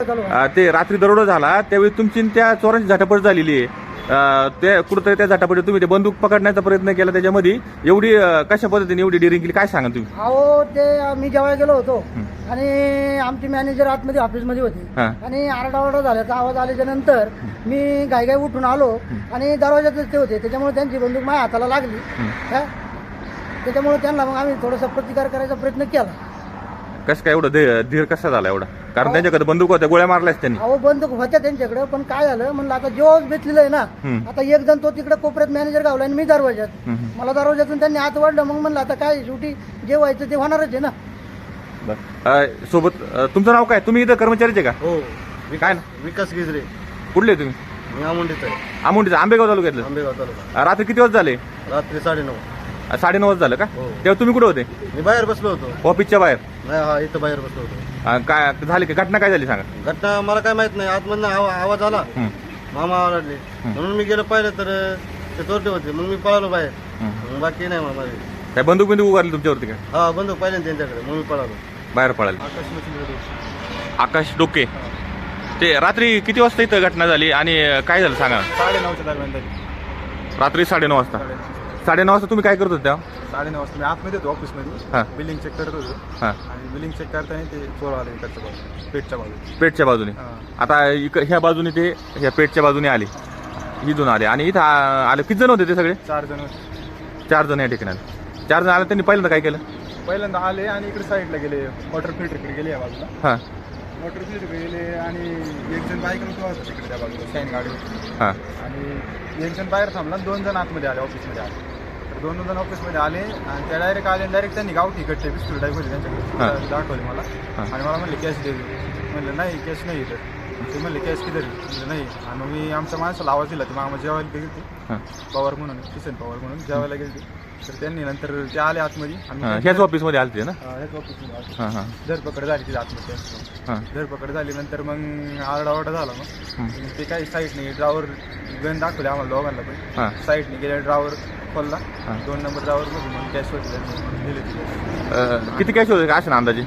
चालू आहे. ते रात्री दरोडा झाला त्यावेळी तुमची आणि त्या चोरांची झटापट झालेली आहे. ते कुठंतरी त्या झटापटीत तुम्ही ते बंदूक पकडण्याचा प्रयत्न केला, त्याच्यामध्ये एवडी कशा पद्धतीने एवढी डिरिंग केली काय सांगा तुम्ही? अहो ते मी जेव्हा गेलो होतो आणि आमचे मॅनेजर आतमध्ये ऑफिसमध्ये होते आणि आरडाओरडा झाल्याचा आवाज आल्याच्या नंतर मी घाईघाई उठून आलो आणि दरवाजातच ते होते, त्याच्यामुळे त्यांची बंदूक माझ्या हाताला लागली. त्याच्यामुळे त्यांना मग आम्ही थोडासा प्रतिकार करायचा प्रयत्न केला. कसं काय एवढं धीर कसा झाला एवढा? कारण त्यांच्याकडे बंदूक होत्या, गोळ्या मारल्याच त्यांनी. अहो बंदूक होत्या त्यांच्याकडे, पण काय झालं म्हणलं आता जेव्हा बेचलेलं आहे ना, आता एक जण तो तिकडे कोपऱ्यात मॅनेजर गावला आणि मी दरवाज्यात. मला दरवाज्यातून त्यांनी आत वाढलं, मग म्हणलं आता काय शेवटी जे व्हायचं ते होणारच आहे ना. सोबत तुमचं नाव काय? तुम्ही इथं कर्मचारीचे का? हो. काय विकास गिजरे. कुठले तुम्ही? मी आमुंडीत आहे. आमुंडीचं आंबेगाव तालुक्यातलं. आंबेगाव तालुका. रात्री किती वाजता झाले? रात्री 9:30. 9:30 झालं का? हो. तेव्हा तुम्ही कुठे होते? मी बाहेर बसलो होतो. ऑफिसच्या बाहेर? नाही, हा इथं बाहेर बसलो होतो. काय झाली का घटना? काय झाली सांगा. घटना मला काय माहित नाही. आतमधनं आवाज आला, मामा ओरडले म्हणून मी गेलो पाहिलं तर ते चोरटे होते. मग मी पळालो बाहेर. मग बाकी नाही मामा. काय बंदूक बिंदूक उगारली तुमच्यावरती का? हा, बंदूक पाहिले ना त्यांच्याकडे, मग मी पळालो बाहेर पळाले. आकाश आकाश डोके. ते रात्री किती वाजता इथं घटना झाली आणि काय झालं सांगा. 9:30च्या दरम्यान झाली. रात्री 9:30 वाजता. 9:30 वाजता तुम्ही काय करत होते तेव्हा? 9:30 वाजता मी आतमध्ये होतो ऑफिसमध्ये. बिलिंग चेक करत होतो आणि बिलिंग चेक करताना ते चोर आले इकडच्या बाजूने, पेटच्या बाजूने. आता ह्या बाजूने ते ह्या पेटच्या बाजूने आले, इथून आले आणि इथं आले. किती जण होते ते सगळे? 4 जण होते. 4 जण या ठिकाणी आले. 4 जण आले. त्यांनी पहिल्यांदा काय केलं? पहिल्यांदा आले आणि इकडे साईडला गेले, वॉटर फिल्टरकडे गेले या बाजूला. वॉटर फिल्टरकडे गेले आणि एक जण बाईक होता तिकडे त्या बाजूला शाईन गाडीवर. आणि एक जण बाहेर थांबला, 2 जण आतमध्ये आले, ऑफिसमध्ये आले. तर 2 जण ऑफिसमध्ये आले आणि त्या डायरेक्ट आले. डायरेक्ट त्यांनी गावठी कट्टे पिस्तूल टाईप होते त्यांच्याकडे दाखवले मला आणि मला म्हणले कॅश दे. म्हणलं नाही कॅश नाही. तर ते म्हणले कॅश किती? म्हणलं नाही. आणि मी आमच्या माणसाला आवाज दिला, ते मामा जेवायला गेली पवार म्हणून, किसन पवार म्हणून जेवायला गेली. तर त्यांनी नंतर ते आले आतमध्ये. ह्याच ऑफिसमध्ये आले ना? ह्याच ऑफिसमध्ये धरपकड झाली तिथे आतमध्ये. धरपकड झाली नंतर मग आरडाओरडा झाला. मग ते काही साईडने ड्रावर गन दाखवले आम्हाला दोघांना पण. साईडने गेले, ड्रावर खोलला, 2 नंबर ड्रावर मध्ये मग कॅश होते दिले तिथे. किती कॅश होते काय असं अंदाजे?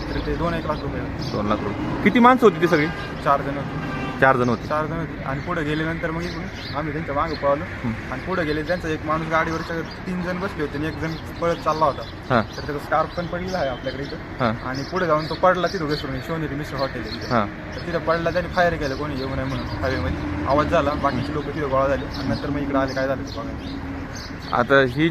तर ते 2-1 लाख रुपये. 2 लाख रुपये. किती माणसं होती ती सगळी? 4 जण होते. 4 जण होते. 4 जण होते. आणि पुढे गेल्यानंतर मग इकडून आम्ही त्यांच्या मागे पळालो आणि पुढे गेले. त्यांचा एक माणूस गाडीवरच्या 3 जण बसले होते आणि एक जण पळत चालला होता. तर त्याचा स्कार्फ पण पडलेला आहे आपल्याकडे इथं. आणि पुढे जाऊन तो पडला तिथं घसरून, शिवनेरी मिसळ हॉटेल आहे. तर तिथं पडला, त्यांनी फायर केलं, कोणी येऊ नये म्हणून. हायवेमध्ये आवाज झाला, बाकीचे लोक तिथं गोळा झाले आणि नंतर मग इकडे आले. काय झालं ते बघायला. आता ही